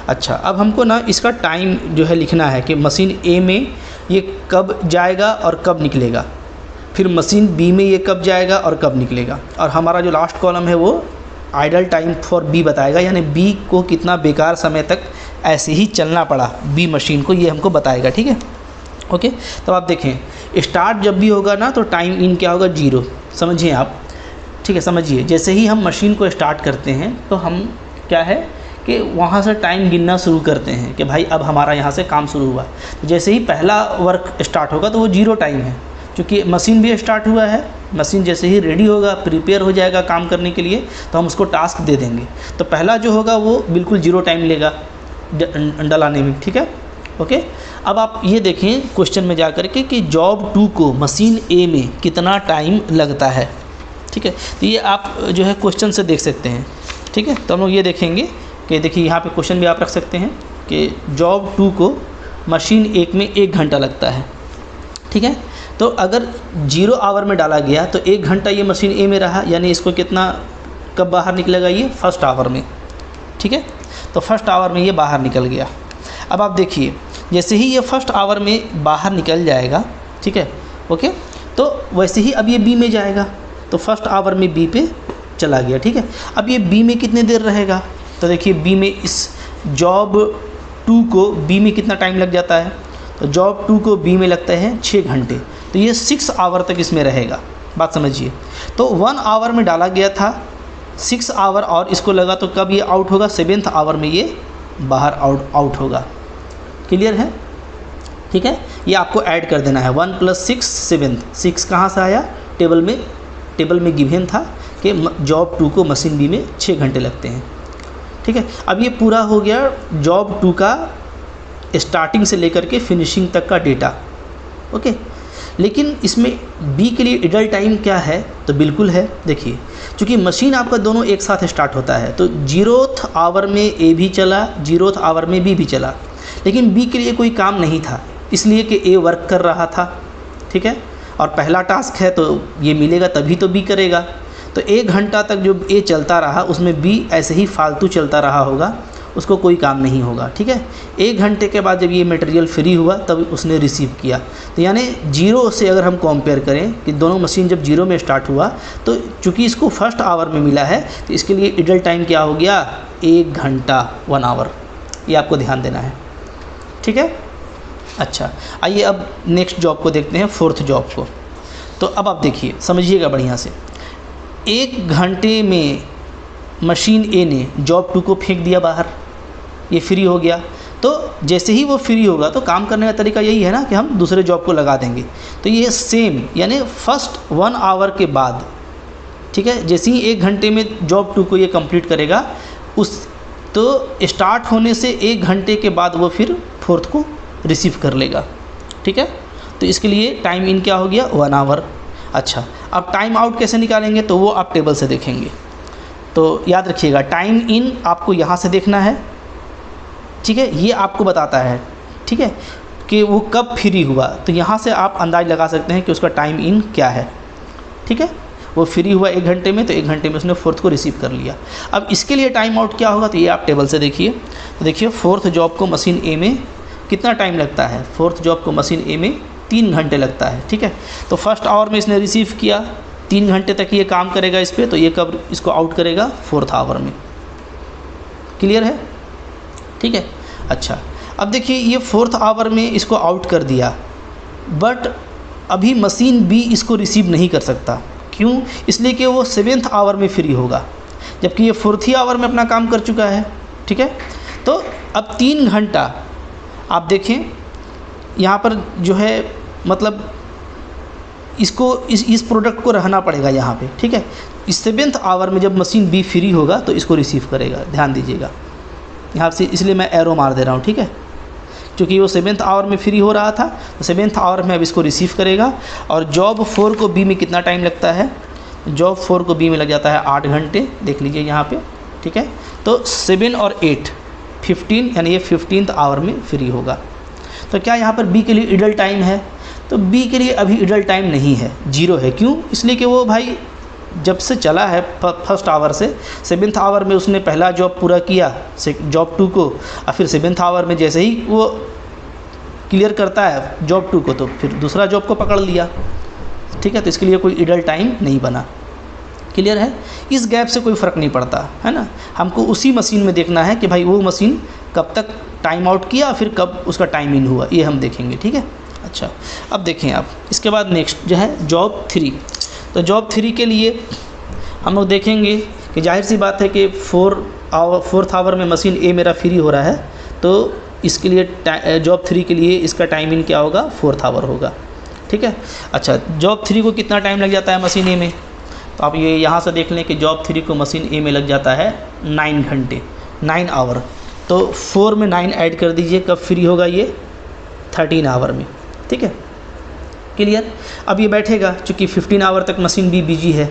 अच्छा, अब हमको ना इसका टाइम जो है लिखना है कि मशीन ए में ये कब जाएगा और कब निकलेगा, फिर मशीन बी में ये कब जाएगा और कब निकलेगा, और हमारा जो लास्ट कॉलम है वो आइडल टाइम फॉर बी बताएगा, यानी बी को कितना बेकार समय तक ऐसे ही चलना पड़ा बी मशीन को, ये हमको बताएगा, ठीक है, ओके। तो आप देखें स्टार्ट जब भी होगा ना तो टाइम इन क्या होगा, 0, समझिए आप, ठीक है, समझिए। जैसे ही हम मशीन को स्टार्ट करते हैं तो हम क्या है कि वहाँ से टाइम गिनना शुरू करते हैं कि भाई अब हमारा यहाँ से काम शुरू हुआ। तो जैसे ही पहला वर्क स्टार्ट होगा तो वो 0 टाइम है, क्योंकि मशीन भी स्टार्ट हुआ है। मशीन जैसे ही रेडी होगा, प्रिपेयर हो जाएगा काम करने के लिए, तो हम उसको टास्क दे देंगे। तो पहला जो होगा वो बिल्कुल 0 टाइम लेगा डलाने में, ठीक है, ओके। अब आप ये देखें क्वेश्चन में जा कर के कि जॉब 2 को मशीन ए में कितना टाइम लगता है, ठीक है। तो ये आप जो है क्वेश्चन से देख सकते हैं, ठीक है। तो हम लोग ये देखेंगे कि देखिए यहाँ पे क्वेश्चन भी आप रख सकते हैं कि जॉब 2 को मशीन 1 में 1 घंटा लगता है, ठीक है। तो अगर 0 आवर में डाला गया तो 1 घंटा ये मशीन ए में रहा, यानी इसको कितना कब बाहर निकलेगा, ये फर्स्ट आवर में, ठीक है। तो फर्स्ट आवर में ये बाहर निकल गया। अब आप देखिए जैसे ही ये फर्स्ट आवर में बाहर निकल जाएगा, ठीक है, ओके, तो वैसे ही अब ये बी में जाएगा, तो फर्स्ट आवर में बी पे चला गया, ठीक है। अब ये बी में कितने देर रहेगा, तो देखिए बी में इस जॉब 2 को बी में कितना टाइम लग जाता है, तो जॉब 2 को बी में लगता है 6 घंटे, तो ये 6 आवर तक इसमें रहेगा, बात समझिए। तो 1 आवर में डाला गया था 6 आवर और इसको लगा तो कब ये आउट होगा, 7th आवर में ये बाहर आउट होगा। क्लियर है? ठीक है, ये आपको ऐड कर देना है 1 + 6 7th। 6 कहाँ से आया, टेबल में गिवन था कि जॉब 2 को मशीन बी में 6 घंटे लगते हैं। ठीक है, अब ये पूरा हो गया जॉब 2 का स्टार्टिंग से लेकर के फिनिशिंग तक का डेटा। ओके, लेकिन इसमें बी के लिए इडल टाइम क्या है, तो बिल्कुल है। देखिए, चूँकि मशीन आपका दोनों एक साथ स्टार्ट होता है तो 0th आवर में ए भी चला, 0th आवर में बी भी चला, लेकिन बी के लिए कोई काम नहीं था, इसलिए कि ए वर्क कर रहा था। ठीक है, और पहला टास्क है तो ये मिलेगा तभी तो बी करेगा। तो 1 घंटा तक जो ए चलता रहा उसमें बी ऐसे ही फालतू चलता रहा होगा, उसको कोई काम नहीं होगा। ठीक है, 1 घंटे के बाद जब ये मटेरियल फ्री हुआ तब उसने रिसीव किया। तो यानी 0 से अगर हम कंपेयर करें कि दोनों मशीन जब 0 में स्टार्ट हुआ तो चूँकि इसको फर्स्ट आवर में मिला है तो इसके लिए इडल टाइम क्या हो गया, 1 घंटा 1 आवर। ये आपको ध्यान देना है। ठीक है, अच्छा आइए अब नेक्स्ट जॉब को देखते हैं, 4th जॉब को। तो अब आप देखिए, समझिएगा बढ़िया से। 1 घंटे में मशीन ए ने जॉब 2 को फेंक दिया बाहर, ये फ्री हो गया। तो जैसे ही वो फ्री होगा तो काम करने का तरीका यही है ना कि हम दूसरे जॉब को लगा देंगे। तो ये सेम यानी फर्स्ट 1 आवर के बाद, ठीक है, जैसे ही 1 घंटे में जॉब 2 को ये कंप्लीट करेगा उस तो स्टार्ट होने से 1 घंटे के बाद वो फिर 4th को रिसीव कर लेगा। ठीक है, तो इसके लिए टाइम इन क्या हो गया, 1 आवर। अच्छा, अब टाइम आउट कैसे निकालेंगे तो वो आप टेबल से देखेंगे। तो याद रखिएगा, टाइम इन आपको यहाँ से देखना है। ठीक है, ये आपको बताता है, ठीक है, कि वो कब फ्री हुआ। तो यहाँ से आप अंदाज़ लगा सकते हैं कि उसका टाइम इन क्या है। ठीक है, वो फ्री हुआ 1 घंटे में, तो 1 घंटे में उसने 4th को रिसीव कर लिया। अब इसके लिए टाइम आउट क्या होगा, तो ये आप टेबल से देखिए। तो देखिए 4th जॉब को मशीन ए में कितना टाइम लगता है, 4th जॉब को मशीन ए में 3 घंटे लगता है। ठीक है, तो फर्स्ट आवर में इसने रिसीव किया, 3 घंटे तक ये काम करेगा इस पर, तो ये कब इसको आउट करेगा, 4th आवर में। क्लियर है? ठीक है, अच्छा अब देखिए ये 4th आवर में इसको आउट कर दिया, बट अभी मशीन बी इसको रिसीव नहीं कर सकता। क्यों? इसलिए कि वो 7th आवर में फ्री होगा, जबकि ये 4th आवर में अपना काम कर चुका है। ठीक है, तो अब 3 घंटा आप देखें यहाँ पर जो है, मतलब इसको इस प्रोडक्ट को रहना पड़ेगा यहाँ पे। ठीक है, इस 7th आवर में जब मशीन बी फ्री होगा तो इसको रिसीव करेगा। ध्यान दीजिएगा यहाँ से, इसलिए मैं एरो मार दे रहा हूँ। ठीक है, क्योंकि वो 7th आवर में फ्री हो रहा था, तो 7th आवर में अब इसको रिसीव करेगा। और जॉब 4 को बी में कितना टाइम लगता है, जॉब 4 को बी में लग जाता है 8 घंटे। देख लीजिए यहाँ पे। ठीक है, तो 7 और 8 15, यानी ये 15th आवर में फ्री होगा। तो क्या यहाँ पर बी के लिए इडल टाइम है, तो बी के लिए अभी इडल टाइम नहीं है, 0 है। क्यों? इसलिए कि वो भाई जब से चला है फर्स्ट आवर से 7th आवर में उसने पहला जॉब पूरा किया, जॉब 2 को, और फिर 7th आवर में जैसे ही वो क्लियर करता है जॉब 2 को तो फिर दूसरा जॉब को पकड़ लिया। ठीक है, तो इसके लिए कोई इडल टाइम नहीं बना। क्लियर है? इस गैप से कोई फ़र्क नहीं पड़ता है ना, हमको उसी मशीन में देखना है कि भाई वो मशीन कब तक टाइम आउट किया, फिर कब उसका टाइम इन हुआ, ये हम देखेंगे। ठीक है, अच्छा अब देखें आप, इसके बाद नेक्स्ट जो है जॉब 3। तो जॉब 3 के लिए हम लोग देखेंगे कि जाहिर सी बात है कि 4th आवर में मशीन ए मेरा फ्री हो रहा है, तो इसके लिए जॉब 3 के लिए इसका टाइमिंग क्या होगा, 4th आवर होगा। ठीक है, अच्छा जॉब 3 को कितना टाइम लग जाता है मशीन ए में, तो आप ये यहाँ से देख लें कि जॉब 3 को मशीन ए में लग जाता है 9 घंटे, 9 आवर। तो 4 में 9 ऐड कर दीजिए, कब फ्री होगा ये, 13 आवर में। ठीक है, क्लियर? अब ये बैठेगा, चूँकि 15 आवर तक मशीन बी बिजी है,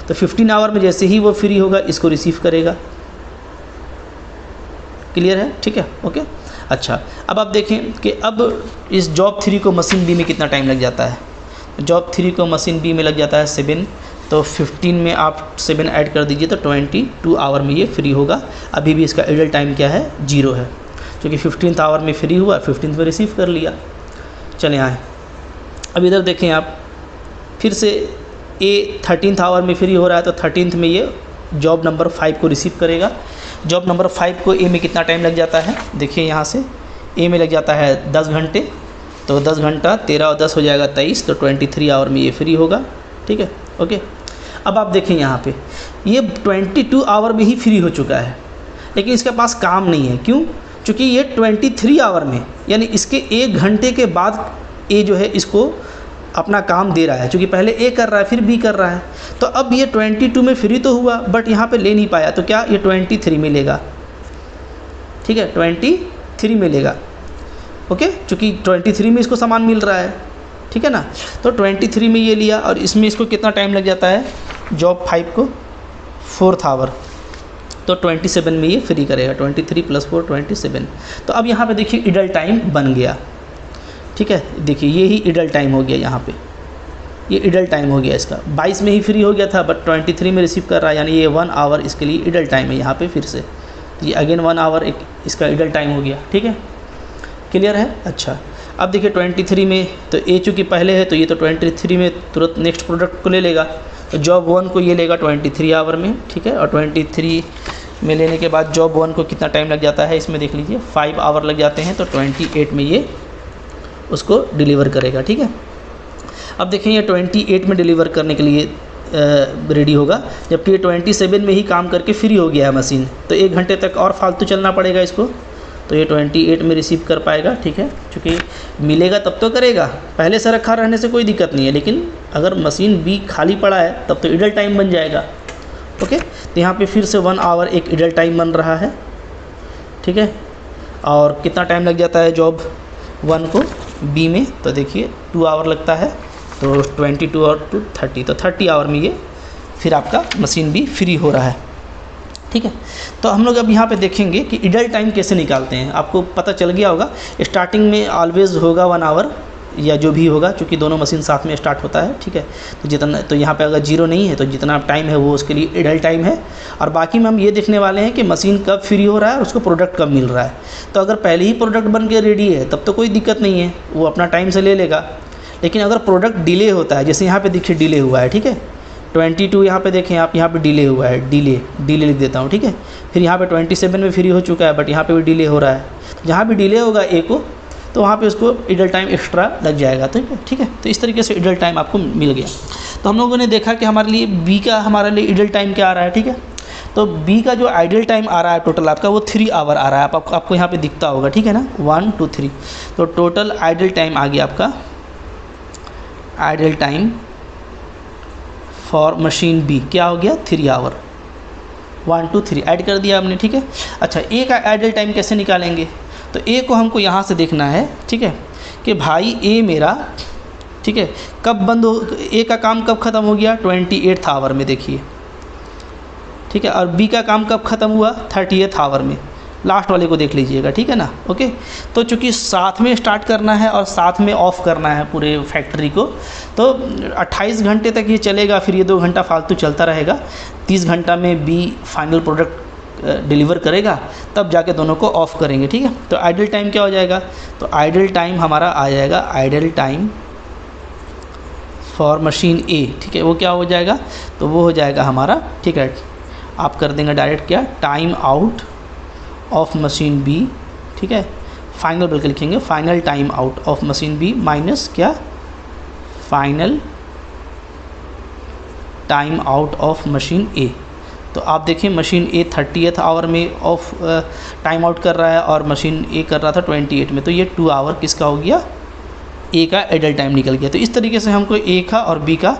तो 15 आवर में जैसे ही वो फ्री होगा इसको रिसीव करेगा। क्लियर है? ठीक है, ओके। अच्छा अब आप देखें कि अब इस जॉब 3 को मशीन बी में कितना टाइम लग जाता है, जॉब 3 को मशीन बी में लग जाता है 7, तो 15 में आप 7 ऐड कर दीजिए तो 22 आवर में ये फ्री होगा। अभी भी इसका इडल टाइम क्या है, 0 है, क्योंकि 15th आवर में फ्री हुआ, 15th में रिसीव कर लिया। चले आए, अब इधर देखें आप, फिर से ए 13th आवर में फ्री हो रहा है, तो 13th में ये जॉब नंबर 5 को रिसीव करेगा। जॉब नंबर 5 को ए में कितना टाइम लग जाता है, देखिए यहाँ से ए में लग जाता है 10 घंटे, तो 10 घंटा 13 और 10 हो जाएगा 23, तो 23 आवर में ये फ्री होगा। ठीक है, ओके। अब आप देखें यहाँ पे ये 22 आवर में ही फ्री हो चुका है, लेकिन इसके पास काम नहीं है। क्यों? क्योंकि ये 23 आवर में, यानी इसके 1 घंटे के बाद ए जो है इसको अपना काम दे रहा है। क्योंकि पहले ए कर रहा है फिर बी कर रहा है, तो अब ये 22 में फ्री तो हुआ बट यहाँ पे ले नहीं पाया, तो क्या ये 23 में लेगा। ठीक है, 23 में लेगा। ओके, क्योंकि 23 में इसको सामान मिल रहा है। ठीक है ना, तो 23 में ये लिया और इसमें इसको कितना टाइम लग जाता है जॉब 5 को, 4th आवर, तो 27 में ये फ्री करेगा। 23 + 4 27। तो अब यहाँ पे देखिए इडल टाइम बन गया। ठीक है, देखिए ये ही इडल टाइम हो गया, यहाँ पे ये इडल टाइम हो गया इसका। 22 में ही फ्री हो गया था बट 23 में रिसीव कर रहा है, यानी ये 1 आवर इसके लिए इडल टाइम है। यहाँ पे फिर से ये अगेन 1 आवर एक इसका इडल टाइम हो गया। ठीक है, क्लियर है। अच्छा, अब देखिए 23 में तो ए चूँकि पहले है तो ये तो 23 में तुरंत नेक्स्ट प्रोडक्ट को ले लेगा, तो जॉब 1 को ये लेगा 23 आवर में। ठीक है, और 23 में लेने के बाद जॉब 1 को कितना टाइम लग जाता है इसमें देख लीजिए, 5 आवर लग जाते हैं, तो 28 में ये उसको डिलीवर करेगा। ठीक है, अब देखें ये 28 में डिलीवर करने के लिए रेडी होगा, जबकि ये 27 में ही काम करके फ्री हो गया है मशीन, तो 1 घंटे तक और फालतू चलना पड़ेगा इसको, तो ये 28 में रिसीव कर पाएगा। ठीक है, क्योंकि मिलेगा तब तो करेगा, पहले से रखा रहने से कोई दिक्कत नहीं है, लेकिन अगर मशीन बी खाली पड़ा है तब तो इडल टाइम बन जाएगा। ओके, तो यहाँ पे फिर से 1 आवर एक इडल टाइम बन रहा है। ठीक है, और कितना टाइम लग जाता है जॉब 1 को बी में, तो देखिए 2 आवर लगता है, तो 22 और 2 30, तो 30 आवर में ये फिर आपका मशीन भी फ्री हो रहा है। ठीक है, तो हम लोग अब यहाँ पे देखेंगे कि इडल टाइम कैसे निकालते हैं। आपको पता चल गया होगा, स्टार्टिंग में ऑलवेज होगा 1 आवर या जो भी होगा, क्योंकि दोनों मशीन साथ में स्टार्ट होता है। ठीक है, तो जितना, तो यहाँ पे अगर 0 नहीं है तो जितना टाइम है वो उसके लिए इडल टाइम है, और बाकी में हम ये देखने वाले हैं कि मशीन कब फ्री हो रहा है और उसको प्रोडक्ट कब मिल रहा है। तो अगर पहले ही प्रोडक्ट बन के रेडी है तब तो कोई दिक्कत नहीं है, वो अपना टाइम से ले लेगा। लेकिन अगर प्रोडक्ट डिले होता है, जैसे यहाँ पे देखिए डिले हुआ है। ठीक है, 22 यहाँ पे देखें आप, यहाँ पे डिले हुआ है, डिले लिख देता हूँ। ठीक है, फिर यहाँ पे 27 में फ्री हो चुका है बट यहाँ पे भी डिले हो रहा है। जहाँ भी डिले होगा ए को, तो वहाँ पे उसको इडल टाइम एक्स्ट्रा लग जाएगा। तो ठीक है, तो इस तरीके से इडल टाइम आपको मिल गया। तो हम लोगों ने देखा कि हमारे लिए बी का हमारे लिए इडल टाइम क्या आ रहा है। ठीक है, तो बी का जो आइडल टाइम आ रहा है टोटल आपका, वो 3 आवर आ रहा है। आपको यहाँ पे दिखता होगा। ठीक है ना, 1 2 3, तो टोटल आइडल टाइम आ गया आपका, idle time for machine B क्या हो गया, 3 आवर। 1 2 3 ऐड कर दिया आपने। ठीक है, अच्छा ए का आइडल टाइम कैसे निकालेंगे, तो ए को हमको यहाँ से देखना है। ठीक है, कि भाई ए मेरा, ठीक है, कब बंद हो, ए का काम कब ख़त्म हो गया, 28th आवर में देखिए। ठीक है, और बी का काम कब ख़त्म हुआ, 30th आवर में। लास्ट वाले को देख लीजिएगा। ठीक है ना, ओके। तो चूँकि साथ में स्टार्ट करना है और साथ में ऑफ़ करना है पूरे फैक्ट्री को, तो 28 घंटे तक ये चलेगा, फिर ये 2 घंटा फालतू चलता रहेगा। 30 घंटा में बी फाइनल प्रोडक्ट डिलीवर करेगा, तब जाके दोनों को ऑफ़ करेंगे। ठीक है, तो आइडल टाइम क्या हो जाएगा, तो आइडल टाइम हमारा आ जाएगा, आइडल टाइम फॉर मशीन ए। ठीक है, वो क्या हो जाएगा, तो वो हो जाएगा हमारा, ठीक है, आप कर देंगे डायरेक्ट क्या, time out of machine B. ठीक है, फाइनल बल्कि लिखेंगे final time out of machine B minus क्या, final time out of machine A. तो आप देखिए मशीन ए 30th आवर में ऑफ टाइम आउट कर रहा है और मशीन ए कर रहा था 28 में, तो ये 2 आवर किसका हो गया, ए का एडल टाइम निकल गया। तो इस तरीके से हमको ए का और बी का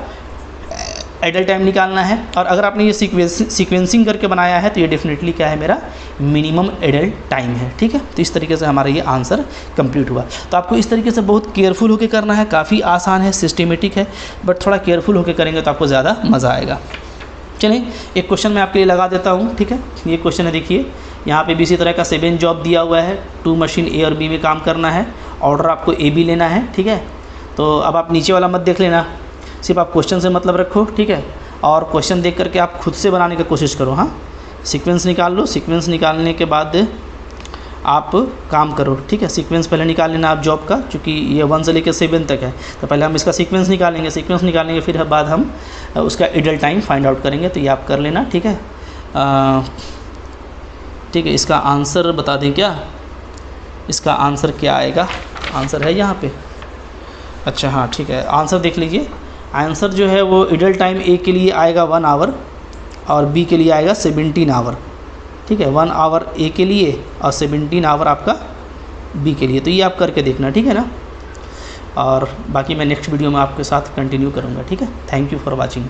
एडल टाइम निकालना है। और अगर आपने ये सीक्वेंसिंग करके बनाया है तो ये डेफिनेटली क्या है, मेरा मिनिमम एडल टाइम है। ठीक है, तो इस तरीके से हमारा ये आंसर कंप्लीट हुआ। तो आपको इस तरीके से बहुत केयरफुल होकर करना है, काफ़ी आसान है, सिस्टमेटिक है, बट थोड़ा केयरफुल होकर करेंगे तो आपको ज़्यादा मज़ा आएगा। चलिए एक क्वेश्चन मैं आपके लिए लगा देता हूँ। ठीक है, ये क्वेश्चन है, देखिए यहाँ पे भी इसी तरह का 7 जॉब दिया हुआ है, 2 मशीन ए और बी में काम करना है, ऑर्डर आपको ए बी लेना है। ठीक है, तो अब आप नीचे वाला मत देख लेना, सिर्फ आप क्वेश्चन से मतलब रखो। ठीक है, और क्वेश्चन देख करके आप खुद से बनाने की कोशिश करो। हाँ, सीक्वेंस निकाल लो, सीक्वेंस निकालने के बाद आप काम करो। ठीक है, सीक्वेंस पहले निकाल लेना आप जॉब का, क्योंकि ये 1 से लेकर 7 तक है, तो पहले हम इसका सीक्वेंस निकालेंगे, सीक्वेंस निकालेंगे फिर बाद हम उसका इडल टाइम फाइंड आउट करेंगे। तो ये आप कर लेना। ठीक है, ठीक है, इसका आंसर बता दें क्या, इसका आंसर क्या आएगा, आंसर है यहाँ पे। अच्छा हाँ ठीक है, आंसर देख लीजिए, आंसर जो है वो इडल टाइम ए के लिए आएगा 1 आवर और बी के लिए आएगा 17 आवर, ठीक है। 1 आवर ए के लिए और 17 आवर आपका बी के लिए। तो ये आप करके देखना, ठीक है ना। और बाकी मैं नेक्स्ट वीडियो में आपके साथ कंटिन्यू करूँगा, ठीक है। Thank you for watching.